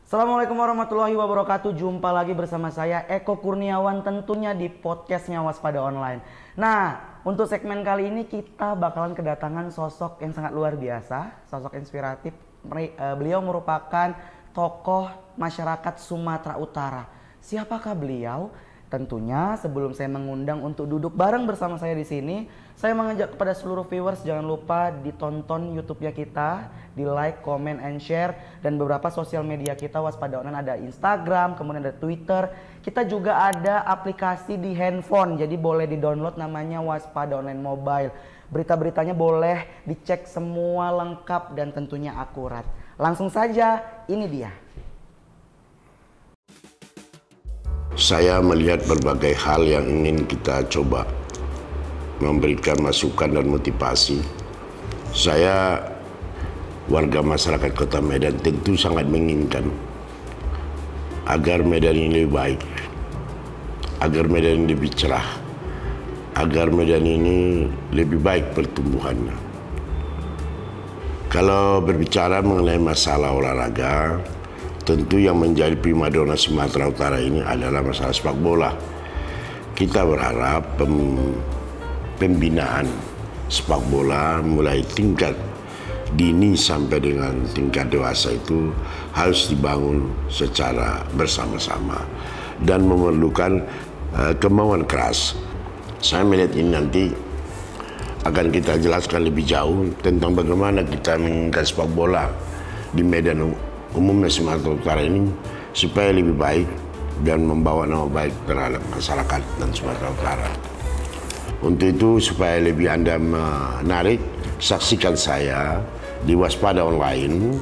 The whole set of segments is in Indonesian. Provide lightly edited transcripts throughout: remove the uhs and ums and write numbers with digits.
Assalamualaikum warahmatullahi wabarakatuh. Jumpa lagi bersama saya Eko Kurniawan tentunya di podcastnya Waspada Online. Nah, untuk segmen kali ini kita bakalan kedatangan sosok yang sangat luar biasa, sosok inspiratif. Beliau merupakan tokoh masyarakat Sumatera Utara. Siapakah beliau? Tentunya sebelum saya mengundang untuk duduk bareng bersama saya di sini, saya mengajak kepada seluruh viewers jangan lupa ditonton YouTube-nya kita, di like, comment, and share, dan beberapa sosial media kita Waspada Online ada Instagram, kemudian ada Twitter. Kita juga ada aplikasi di handphone, jadi boleh di-download namanya Waspada Online Mobile. Berita-beritanya boleh dicek semua lengkap dan tentunya akurat. Langsung saja, ini dia. Saya melihat berbagai hal yang ingin kita coba memberikan masukan dan motivasi. Saya warga masyarakat Kota Medan tentu sangat menginginkan agar Medan ini lebih baik, agar Medan ini lebih cerah, agar Medan ini lebih baik pertumbuhannya. Kalau berbicara mengenai masalah olahraga, tentu yang menjadi primadona Sumatera Utara ini adalah masalah sepak bola. Kita berharap pembinaan sepak bola mulai tingkat dini sampai dengan tingkat dewasa itu harus dibangun secara bersama-sama dan memerlukan kemauan keras. Saya melihat ini nanti akan kita jelaskan lebih jauh tentang bagaimana kita menginginkan sepak bola di Medan umumnya Sumatera Utara ini supaya lebih baik dan membawa nama baik terhadap masyarakat dan Sumatera Utara. Untuk itu supaya lebih Anda menarik, saksikan saya di Waspada Online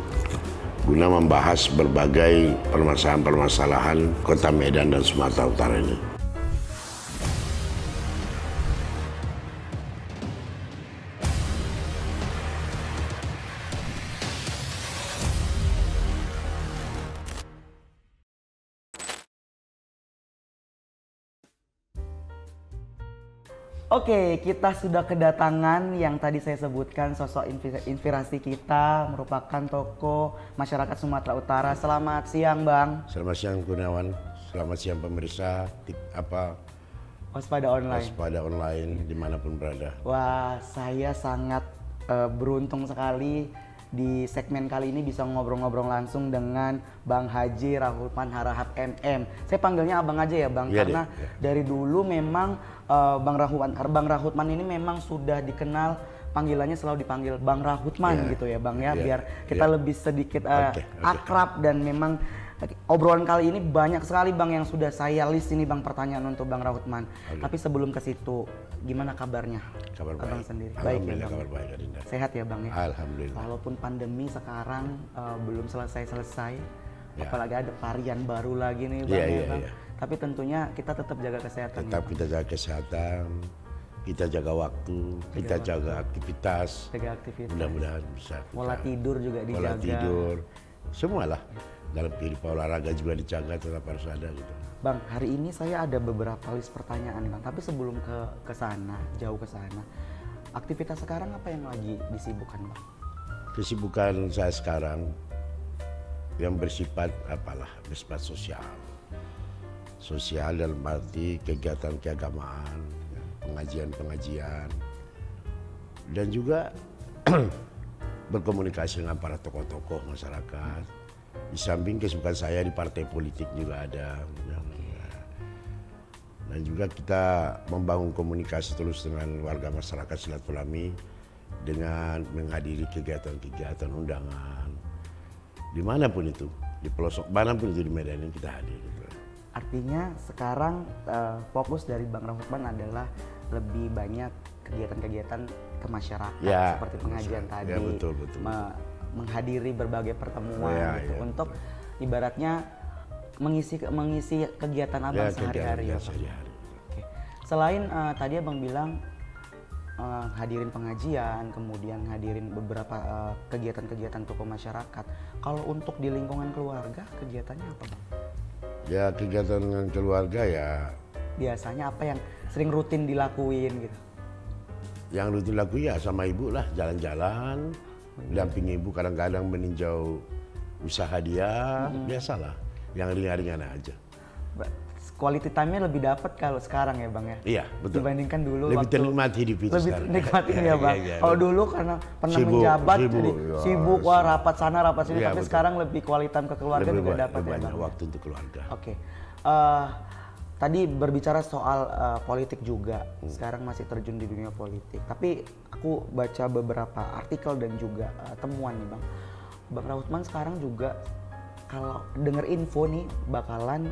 guna membahas berbagai permasalahan-permasalahan Kota Medan dan Sumatera Utara ini. Oke, kita sudah kedatangan yang tadi saya sebutkan sosok inspirasi kita merupakan tokoh masyarakat Sumatera Utara. Selamat siang, Bang. Selamat siang Kurniawan, selamat siang pemirsa Waspada Online. Waspada Online dimanapun berada. Wah, saya sangat beruntung sekali di segmen kali ini bisa ngobrol-ngobrol langsung dengan Bang Haji Rahutman Harahap MM. Saya panggilnya abang aja ya Bang, karena dari dulu memang Bang Rahutman ini memang sudah dikenal panggilannya selalu dipanggil Bang Rahutman gitu ya Bang ya, biar kita lebih sedikit akrab dan memang obrolan kali ini banyak sekali Bang yang sudah saya list ini Bang pertanyaan untuk Bang Rahutman. Tapi sebelum ke situ, gimana kabarnya? Kabar Abang baik. sendiri. Baik ya Bang. Kabar baik, Adinda. Sehat ya Bang ya? Alhamdulillah. Walaupun pandemi sekarang belum selesai, apalagi ada varian baru lagi nih Bang Bang. Tapi tentunya kita tetap jaga kesehatan. Tetap ya, kita jaga kesehatan, kita jaga waktu, kita jaga aktivitas. Mudah-mudahan bisa. Pola tidur juga dijaga. Pola tidur, semualah. Dalam kehidupan olahraga juga dijaga, tetap harus ada gitu. Bang, hari ini saya ada beberapa list pertanyaan Bang, tapi sebelum ke sana, jauh ke sana, aktivitas sekarang apa yang lagi disibukkan Bang? Kesibukan saya sekarang yang bersifat bersifat sosial. Sosial dalam arti kegiatan keagamaan, pengajian-pengajian, dan juga berkomunikasi dengan para tokoh-tokoh masyarakat. Di samping kesibukan saya di partai politik juga ada. Dan juga kita membangun komunikasi terus dengan warga masyarakat silaturahmi dengan menghadiri kegiatan-kegiatan undangan. Dimanapun itu, di pelosok manapun itu di Medan ini kita hadir. Gitu. Artinya sekarang fokus dari Bang Rahutman adalah lebih banyak kegiatan-kegiatan ke masyarakat seperti pengajian tadi. Ya, betul. Menghadiri berbagai pertemuan untuk ibaratnya mengisi kegiatan Abang sehari-hari. Oke. Selain tadi Abang bilang hadirin pengajian, kemudian hadirin beberapa kegiatan-kegiatan tokoh masyarakat. Kalau untuk di lingkungan keluarga kegiatannya apa Bang? Ya kegiatan dengan keluarga ya. Biasanya apa yang sering rutin dilakuin gitu? Yang rutin dilakuin ya sama ibu lah, jalan-jalan. Dampingi ibu, kadang-kadang meninjau usaha dia biasalah, yang ringan-ringan aja. Quality time-nya lebih dapat kalau sekarang ya Bang ya? Iya, betul. Dibandingkan dulu lebih waktu ternikmati hidup itu lebih sekarang. nikmatin ya Bang. Kalau dulu karena pernah menjabat jadi sibuk, wah rapat sana rapat sini, tapi betul. Sekarang lebih quality time ke keluarga lebih juga dapat ya Bang. Banyak waktu untuk keluarga. Oke. Tadi berbicara soal politik juga, sekarang masih terjun di dunia politik. Tapi aku baca beberapa artikel dan juga temuan nih Bang Rahutman sekarang juga kalau dengar info nih bakalan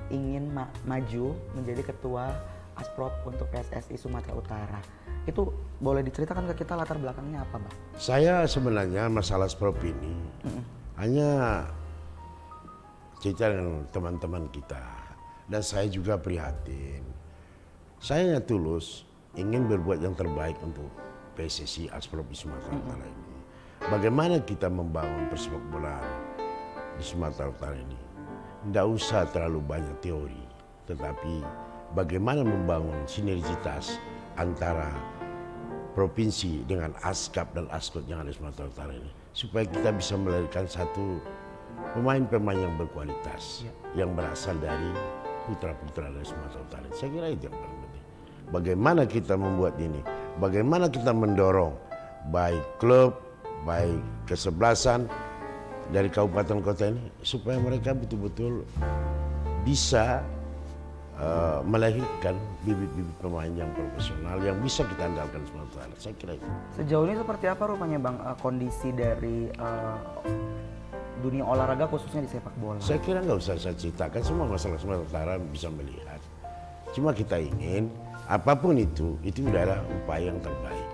ingin maju menjadi ketua Asprop untuk PSSI Sumatera Utara. Itu boleh diceritakan ke kita latar belakangnya apa Bang? Saya sebenarnya masalah Asprop ini hanya cerita dengan teman-teman kita. Dan saya juga prihatin. Saya hanya tulus ingin berbuat yang terbaik untuk PSSI Asprop di Sumatera Utara ini. Bagaimana kita membangun persepak bolaan di Sumatera Utara ini? Tidak usah terlalu banyak teori, tetapi bagaimana membangun sinergitas antara provinsi dengan ASKAP dan ASKOT yang ada di Sumatera Utara ini, supaya kita bisa melahirkan satu pemain-pemain yang berkualitas, yang berasal dari putra-putra dari Sumatera Utara. Saya kira itu yang paling penting. Bagaimana kita membuat ini, bagaimana kita mendorong baik klub, baik kesebelasan dari kabupaten kota ini supaya mereka betul-betul bisa melahirkan bibit-bibit pemain yang profesional yang bisa kita andalkan Sumatera. Saya kira itu. Sejauh ini seperti apa rupanya Bang kondisi dari dunia olahraga khususnya di sepak bola? Saya kira nggak usah saya ceritakan, semua masalah Sumatera Utara bisa melihat. Cuma kita ingin apapun itu adalah upaya yang terbaik.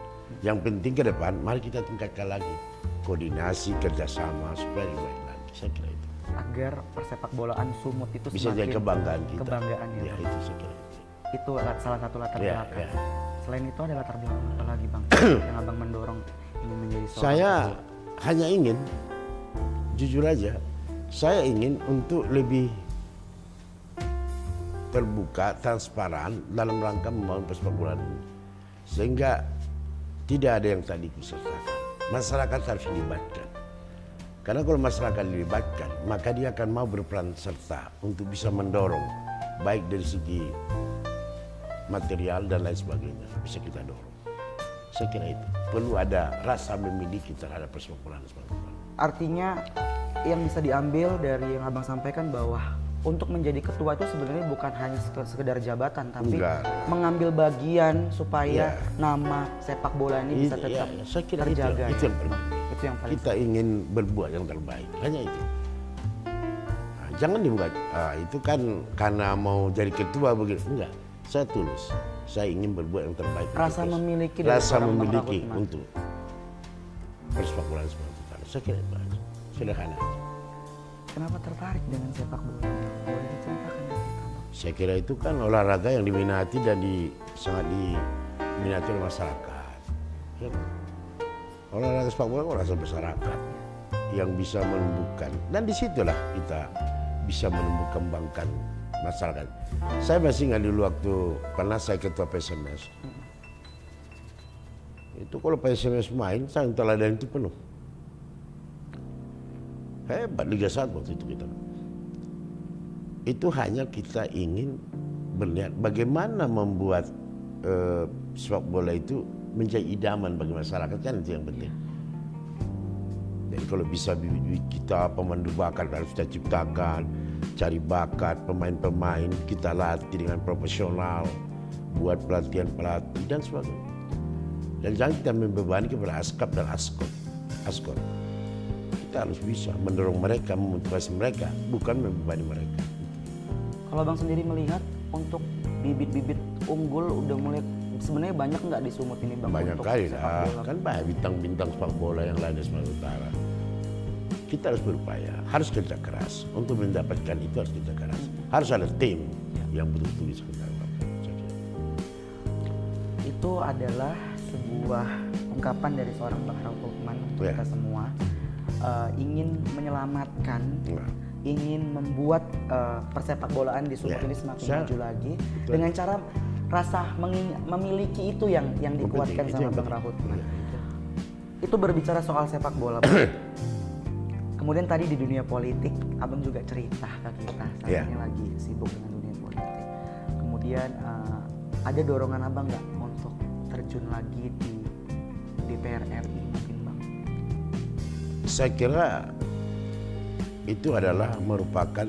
Yang penting ke depan mari kita tingkatkan lagi koordinasi, kerjasama supaya lebih baik lagi. Saya kira itu. Agar persepak bolaan Sumut itu bisa jadi kebanggaan kita. Kebanggaan ya. Itu saya kira. Itu salah satu latar belakang. Ya. Selain itu ada latar belakang apa lagi Bang yang Abang mendorong ini menjadi seorang Saya hanya ingin, jujur aja, saya ingin untuk lebih terbuka, transparan dalam rangka membangun persepak bolaan ini. Sehingga tidak ada yang tak diikutsertakan. Masyarakat harus dilibatkan. Karena kalau masyarakat dilibatkan, maka dia akan mau berperan serta untuk bisa mendorong, baik dari segi material dan lain sebagainya, bisa kita dorong. Saya kira itu. Perlu ada rasa memiliki terhadap persepak bolaan. Artinya yang bisa diambil dari yang Abang sampaikan bahwa untuk menjadi ketua itu sebenarnya bukan hanya sekedar jabatan, tapi mengambil bagian supaya nama sepak bola ini bisa tetap terjaga. Itu yang penting. Itu yang paling kita ingin berbuat yang terbaik, hanya itu. Nah, jangan dibuat, itu kan karena mau jadi ketua begitu. Enggak, saya tulus. Saya ingin berbuat yang terbaik. Rasa memiliki untuk persepak bola Sumatera Utara. Saya kira itu aja. Sederhana aja. Kenapa tertarik dengan sepak bola? Boleh diceritakan ya kita, Bang? Saya kira itu kan olahraga yang diminati dan sangat diminati oleh masyarakat. Ya, olahraga sepak bola olahraga masyarakat yang bisa menumbuhkan, dan disitulah kita bisa menumbuh-kembangkan masyarakat. Saya masih ingat dulu waktu pernah saya ketua PSMS. Itu kalau PSMS main, saya teladan itu penuh. Hebat Liga 1 waktu itu kita. Itu hanya kita ingin melihat bagaimana membuat sepak bola itu menjadi idaman bagi masyarakat, kan itu yang penting. Jadi kalau bisa bibit-bibit kita, pemandu bakat harus kita ciptakan, cari bakat pemain-pemain, kita latih dengan profesional, buat pelatihan-pelatih dan sebagainya. Dan jangan kita membebani kepada ASKAP dan ASKOT. Kita harus bisa mendorong mereka, memotivasi mereka, bukan membebani mereka. Kalau Bang sendiri melihat untuk bibit-bibit unggul udah mulai sebenarnya banyak nggak di Sumut ini Bang? Banyak kali lah, kan banyak bintang-bintang sepak bola yang lain di Sumatera Utara. Kita harus berupaya, harus kerja keras. Untuk mendapatkan itu harus kerja keras. Harus ada tim yang betul-betul bisa kita lakukan. Itu adalah sebuah ungkapan dari seorang Bang Rahutman untuk kita semua. Ingin menyelamatkan, ingin membuat persepak bolaan di Sumut ini semakin maju lagi dengan cara rasa memiliki itu yang dikuatkan sama Bang Rahutman. Itu berbicara soal sepak bola. Kemudian tadi di dunia politik, abang juga cerita ke kita saat Yeah. ini lagi sibuk dengan dunia politik. Kemudian ada dorongan abang nggak untuk terjun lagi di DPR RI mungkin bang? Saya kira itu adalah merupakan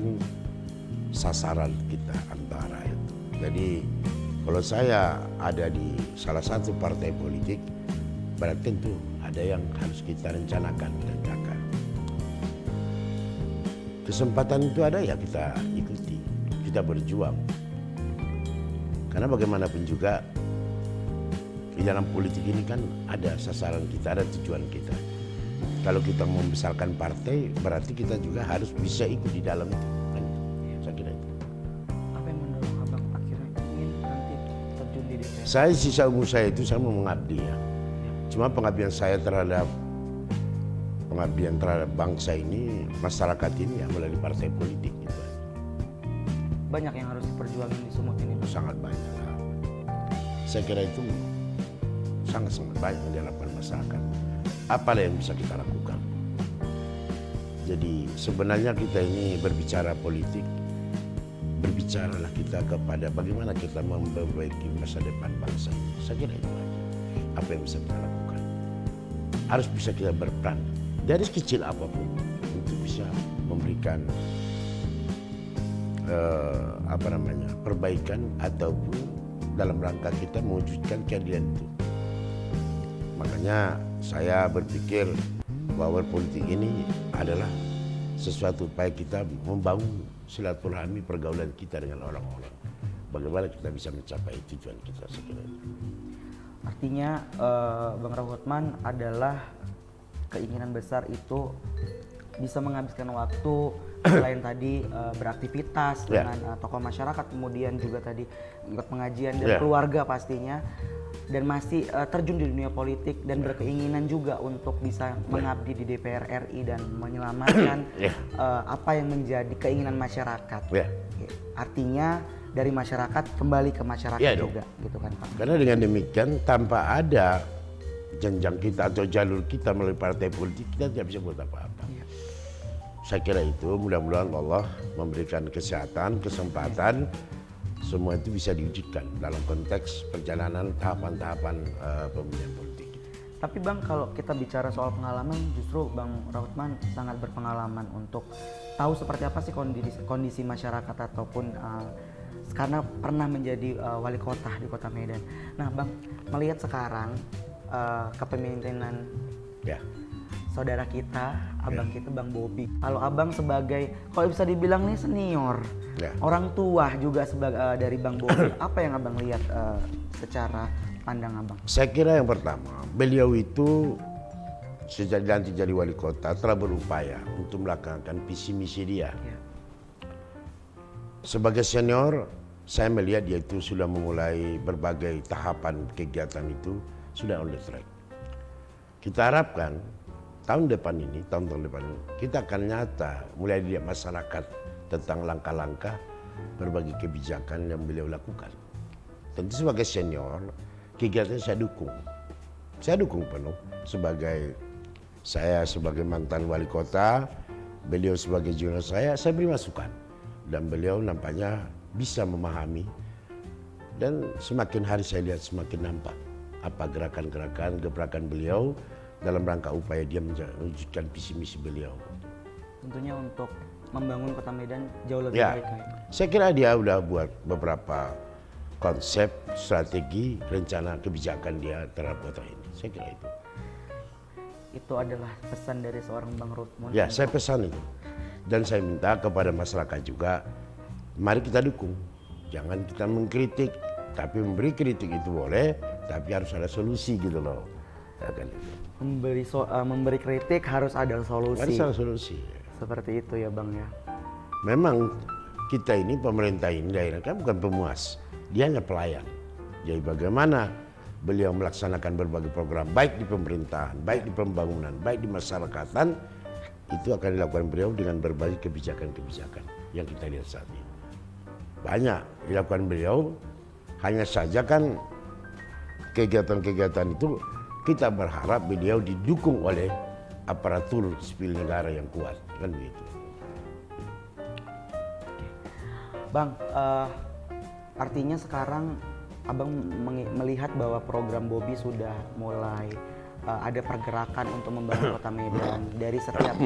sasaran kita antara itu. Jadi kalau saya ada di salah satu partai politik, berarti tentu ada yang harus kita rencanakan dan jaga. Kesempatan itu ada ya kita ikuti, kita berjuang. Karena bagaimanapun juga di dalam politik ini kan ada sasaran kita, ada tujuan kita. Kalau kita membesarkan partai, berarti kita juga harus bisa ikut di dalam itu. Kan? Saya kira itu. Apa yang mendorong abang akhirnya ingin nanti terjun di DPR? Saya sisa umur saya itu saya mau mengabdi ya. Cuma pengabdian saya terhadap bangsa ini, masyarakat ini ya melalui partai politik gitu. Banyak yang harus diperjuangin di Sumut ini. Bang. Sangat banyak lah. Saya kira itu sangat-sangat banyak yang dilakukan masyarakat. Apa yang bisa kita lakukan? Jadi sebenarnya kita ini berbicara politik, berbicaralah kita kepada bagaimana kita memperbaiki masa depan bangsa ini. Saya kira itu aja. Apa yang bisa kita lakukan? Harus bisa kita berperan dari kecil apapun untuk bisa memberikan perbaikan ataupun dalam rangka kita mewujudkan keadilan itu. Makanya saya berpikir bahwa politik ini adalah sesuatu upaya kita membangun silaturahmi pergaulan kita dengan orang-orang. Bagaimana kita bisa mencapai tujuan kita sekiranya. Artinya Bang Rahotman adalah keinginan besar itu bisa menghabiskan waktu selain tadi beraktivitas dengan tokoh masyarakat, kemudian juga tadi ikut pengajian dan keluarga pastinya, dan masih terjun di dunia politik dan berkeinginan juga untuk bisa mengabdi di DPR RI dan menyelamatkan apa yang menjadi keinginan masyarakat. Artinya dari masyarakat kembali ke masyarakat juga, gitu kan Pak? Karena dengan demikian tanpa ada jenjang kita atau jalur kita melalui partai politik, kita tidak bisa buat apa-apa. Saya kira itu mudah-mudahan Allah memberikan kesehatan, kesempatan, semua itu bisa diwujudkan dalam konteks perjalanan tahapan-tahapan pemilihan politik. Tapi Bang, kalau kita bicara soal pengalaman, justru Bang Rahotman sangat berpengalaman untuk tahu seperti apa sih kondisi masyarakat ataupun karena pernah menjadi wali kota di Kota Medan. Nah Bang, melihat sekarang kepemimpinan saudara kita, abang kita Bang Bobi. Kalau abang sebagai, kalau bisa dibilang nih senior, orang tua juga sebagai dari Bang Bobi, apa yang abang lihat secara pandang abang? Saya kira yang pertama, beliau itu sejak ganti jadi wali kota telah berupaya untuk melakukan visi misi dia. Sebagai senior, saya melihat dia itu sudah memulai berbagai tahapan kegiatan itu sudah on the track. Kita harapkan tahun depan ini, kita akan nyata mulai dari masyarakat tentang langkah-langkah berbagai kebijakan yang beliau lakukan. Tentu sebagai senior, kegiatan saya dukung. Saya dukung penuh saya sebagai mantan wali kota, beliau sebagai junior saya beri masukan. Dan beliau nampaknya bisa memahami, dan semakin hari saya lihat semakin nampak apa gerakan-gerakan, gebrakan beliau dalam rangka upaya dia mewujudkan visi misi beliau. Tentunya untuk membangun Kota Medan jauh lebih baik. Saya kira dia udah buat beberapa konsep, strategi, rencana kebijakan dia terhadap kota ini. Saya kira itu. Itu adalah pesan dari seorang Bang Rahotman. Ya, saya pesan itu. Dan saya minta kepada masyarakat juga, mari kita dukung. Jangan kita mengkritik, tapi memberi kritik itu boleh, tapi harus ada solusi gitu loh. Memberi kritik harus ada solusi. Harus ada solusi. Seperti itu ya Bang ya. Memang kita ini, pemerintah ini daerah kan bukan pemuas, dia hanya pelayan. Jadi bagaimana beliau melaksanakan berbagai program, baik di pemerintahan, baik di pembangunan, baik di masyarakatan, itu akan dilakukan beliau dengan berbagai kebijakan-kebijakan yang kita lihat saat ini. Banyak dilakukan beliau, hanya saja kan kegiatan-kegiatan itu kita berharap beliau didukung oleh aparatur sipil negara yang kuat. kan begitu. Bang, artinya sekarang Abang melihat bahwa program Bobby sudah mulai ada pergerakan untuk membangun Kota Medan dari setiap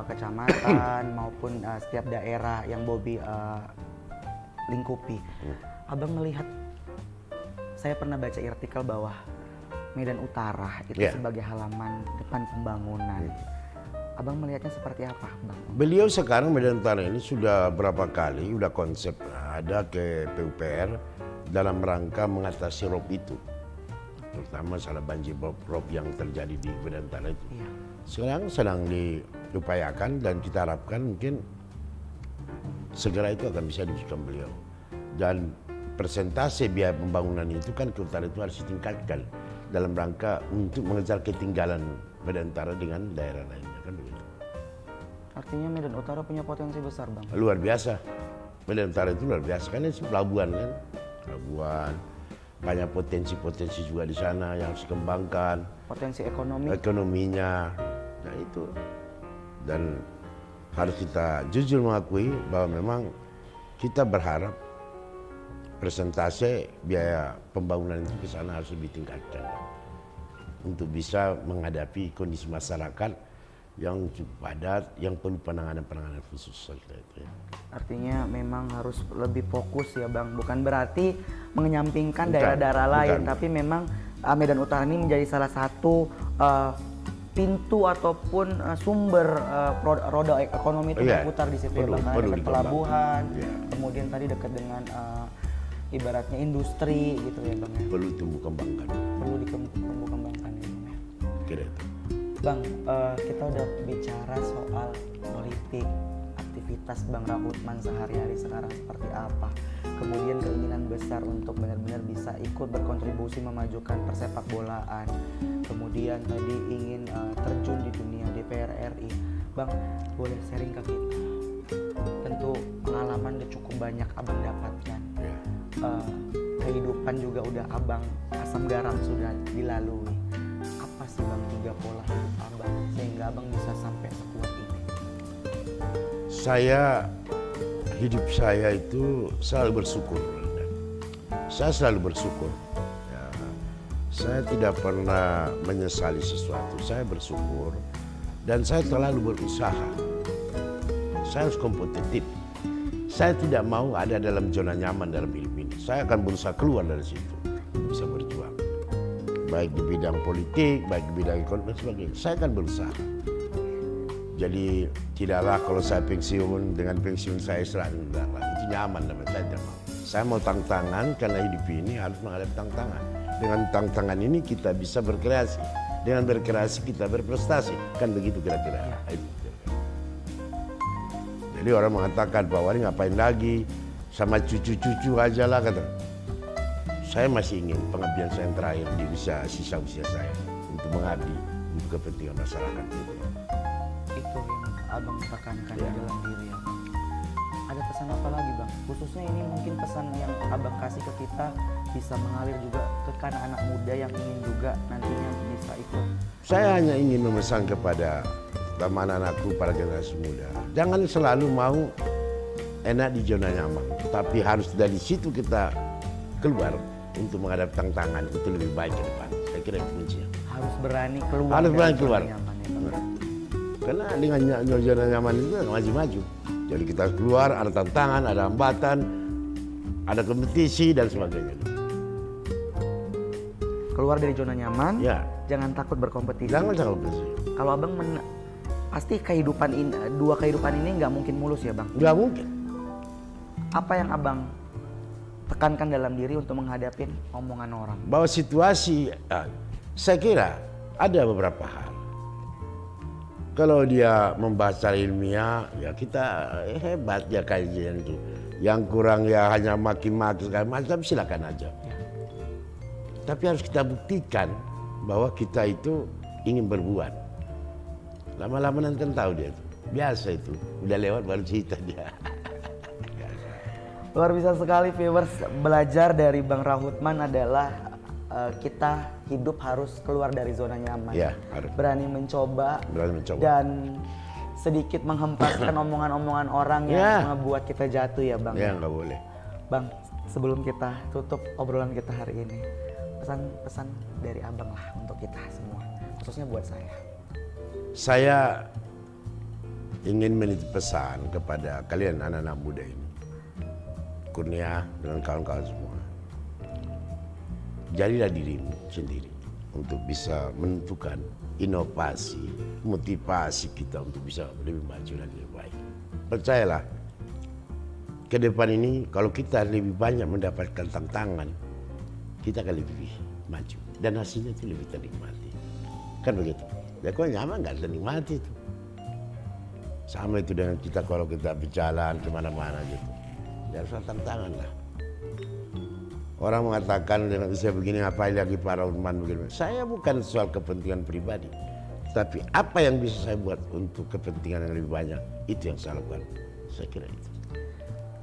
kecamatan maupun setiap daerah yang Bobby lingkupi. Abang melihat, saya pernah baca artikel bahwa Medan Utara itu sebagai halaman depan pembangunan. Abang melihatnya seperti apa, Bang? Beliau sekarang Medan Utara ini sudah berapa kali, udah konsep ada ke PUPR dalam rangka mengatasi rob itu. Terutama masalah banjir rob yang terjadi di Medan Utara itu. Iya. Sekarang sedang diupayakan dan kita harapkan mungkin segera itu akan bisa diwujudkan beliau. Dan persentase biaya pembangunan itu kan ke utara itu harus ditingkatkan dalam rangka untuk mengejar ketinggalan Medan Utara dengan daerah lainnya, kan begitu. Artinya Medan Utara punya potensi besar, Bang? Luar biasa. Medan Utara itu luar biasa, kan ini pelabuhan kan. Pelabuhan, banyak potensi-potensi juga di sana yang harus dikembangkan. Potensi ekonomi? Ekonominya, nah itu. Dan harus kita jujur mengakui bahwa memang kita berharap persentase biaya pembangunan itu ke sana harus lebih tingkatkan untuk bisa menghadapi kondisi masyarakat yang cukup padat, yang perlu penanganan khusus. Itu, ya. Artinya memang harus lebih fokus ya, Bang. Bukan berarti menyampingkan daerah-daerah lain, tapi memang Medan Utara ini menjadi salah satu pintu ataupun sumber roda ekonomi itu berputar di situ, Bang. Dekat pelabuhan, kemudian tadi dekat dengan ibaratnya industri gitu ya, Bang. Perlu tumbuh kembangkan. Perlu ditumbuh kembangkan ya, Bang. Kira itu. Bang, kita udah bicara soal politik, aktivitas Bang Rahutman sehari-hari sekarang seperti apa. Kemudian keinginan besar untuk benar-benar bisa ikut berkontribusi memajukan persepak bolaan. Kemudian tadi ingin terjun di dunia DPR RI. Bang, boleh sharing ke kita? Tentu pengalaman udah cukup banyak Abang dapatkan. Kehidupan juga udah Abang asam garam sudah dilalui. Apa sih Bang 3 pola hidup Abang sehingga Abang bisa sampai sekuat ini? Hidup saya itu selalu bersyukur. Saya selalu bersyukur. Ya, saya tidak pernah menyesali sesuatu. Saya bersyukur dan saya selalu berusaha. Saya harus kompetitif. Saya tidak mau ada dalam zona nyaman dalam hidup ini. Saya akan berusaha keluar dari situ, bisa berjuang. Baik di bidang politik, baik di bidang ekonomi dan sebagainya. Saya akan berusaha. Jadi tidaklah kalau saya pensiun, dengan pensiun saya selalu itu nyaman, saya tidak mau. Saya mau tantangan karena hidup ini harus menghadapi tantangan. Dengan tantangan ini kita bisa berkreasi. Dengan berkreasi kita berprestasi. Kan begitu kira-kira. Jadi orang mengatakan bahwa ini ngapain lagi, sama cucu-cucu aja lah kata. Saya masih ingin pengabdian saya yang terakhir di sisa usia saya untuk mengabdi untuk kepentingan masyarakat. Itu yang Abang tekankan di dalam diri Abang. Ada pesan apa lagi Bang? Khususnya ini mungkin pesan yang Abang kasih ke kita bisa mengalir juga ke anak-anak muda yang ingin juga nantinya bisa ikut. Saya hanya ingin memesan kepada anak-anakku, para generasi muda, jangan selalu mau enak di zona nyaman, tapi harus dari situ kita keluar untuk menghadapi tantangan itu lebih baik ke depan. Saya kira itu kuncinya. Harus berani keluar. Harus berani keluar. Nyaman, ya, karena dengan zona nyaman itu maju-maju. Jadi kita keluar, ada tantangan, ada hambatan, ada kompetisi dan sebagainya. Keluar dari zona nyaman, ya. Jangan takut berkompetisi. Jangan kompetisi. Kalau Abang pasti kehidupan ini, dua kehidupan ini nggak mungkin mulus ya Bang? Nggak mungkin. Apa yang Abang tekankan dalam diri untuk menghadapi omongan orang? Bahwa situasi, saya kira ada beberapa hal. Kalau dia membaca ilmiah, ya kita hebat ya kajian itu. Yang kurang ya hanya maki-maki segala macam, silakan aja. Ya. Tapi harus kita buktikan bahwa kita itu ingin berbuat. Lama-lama nanti kan tahu dia itu. Biasa itu, udah lewat baru cerita dia. Luar biasa sekali viewers, belajar dari Bang Rahutman adalah kita hidup harus keluar dari zona nyaman. Ya, harus. Berani mencoba. Dan sedikit menghempaskan omongan-omongan orang yang ngebuat kita jatuh ya Bang. Ya nggak boleh. Bang, sebelum kita tutup obrolan kita hari ini, pesan-pesan dari Abang lah untuk kita semua, khususnya buat saya. Saya ingin menitip pesan kepada kalian anak-anak muda ini, Kurnia dengan kawan-kawan semua. Jadilah dirimu sendiri untuk bisa menentukan inovasi, motivasi kita untuk bisa lebih maju dan lebih baik. Percayalah, ke depan ini kalau kita lebih banyak mendapatkan tantangan, kita akan lebih maju dan hasilnya itu lebih ternikmati. Kan begitu? Ya kok nyaman nggak ternikmati itu. Sama itu dengan kita kalau kita berjalan kemana-mana gitu. Ya harus tantangan lah. Orang mengatakan dengan usia begini ngapain lagi para Rahutman begini. Saya bukan soal kepentingan pribadi. Tapi apa yang bisa saya buat untuk kepentingan yang lebih banyak, itu yang saya lakukan. Saya kira itu.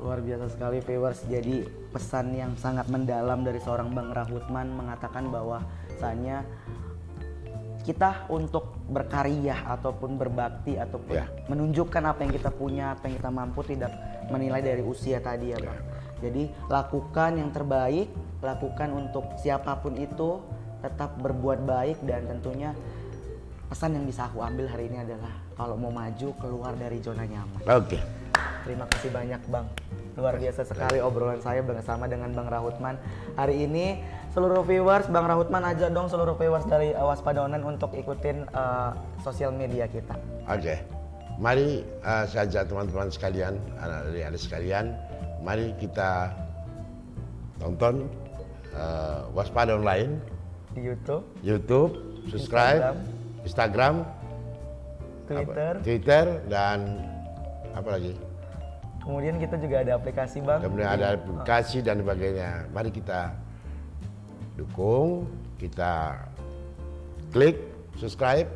Luar biasa sekali viewers. Jadi pesan yang sangat mendalam dari seorang Bang Rahutman mengatakan bahwa bahwasanya kita untuk berkarya ataupun berbakti ataupun menunjukkan apa yang kita punya, apa yang kita mampu tidak menilai dari usia tadi ya Bang. Jadi lakukan yang terbaik, lakukan untuk siapapun itu, tetap berbuat baik dan tentunya pesan yang bisa aku ambil hari ini adalah kalau mau maju keluar dari zona nyaman. Oke. Terima kasih banyak Bang. Luar biasa sekali obrolan saya bersama dengan Bang Rahutman hari ini. Seluruh viewers, Bang Rahutman ajak dong seluruh viewers dari Waspada Online untuk ikutin sosial media kita. Oke. Mari saya ajak teman-teman sekalian, adik-adik sekalian, mari kita tonton Waspada Online di YouTube, subscribe, Instagram, Twitter, dan apa lagi? Kemudian kita juga ada aplikasi Bang. Kemudian ada aplikasi dan sebagainya. Mari kita dukung, kita klik, subscribe,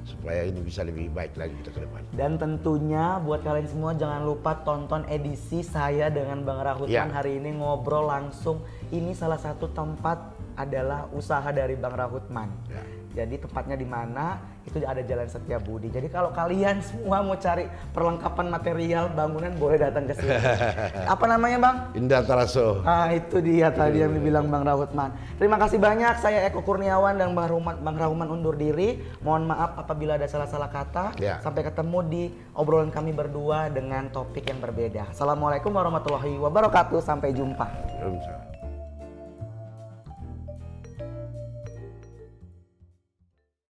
supaya ini bisa lebih baik lagi kita ke depan. Dan tentunya buat kalian semua jangan lupa tonton edisi saya dengan Bang Rahutman hari ini ngobrol langsung. Ini salah satu tempat adalah usaha dari Bang Rahutman. Jadi tepatnya di mana? Itu ada Jalan Setiabudi. Jadi kalau kalian semua mau cari perlengkapan material bangunan boleh datang ke sini. Apa namanya Bang? Indah Taraso. Ah itu dia tadi yang dibilang Bang Rahutman. Terima kasih banyak. Saya Eko Kurniawan dan Bang Rahutman undur diri. Mohon maaf apabila ada salah-salah kata. Sampai ketemu di obrolan kami berdua dengan topik yang berbeda. Assalamualaikum warahmatullahi wabarakatuh. Sampai jumpa.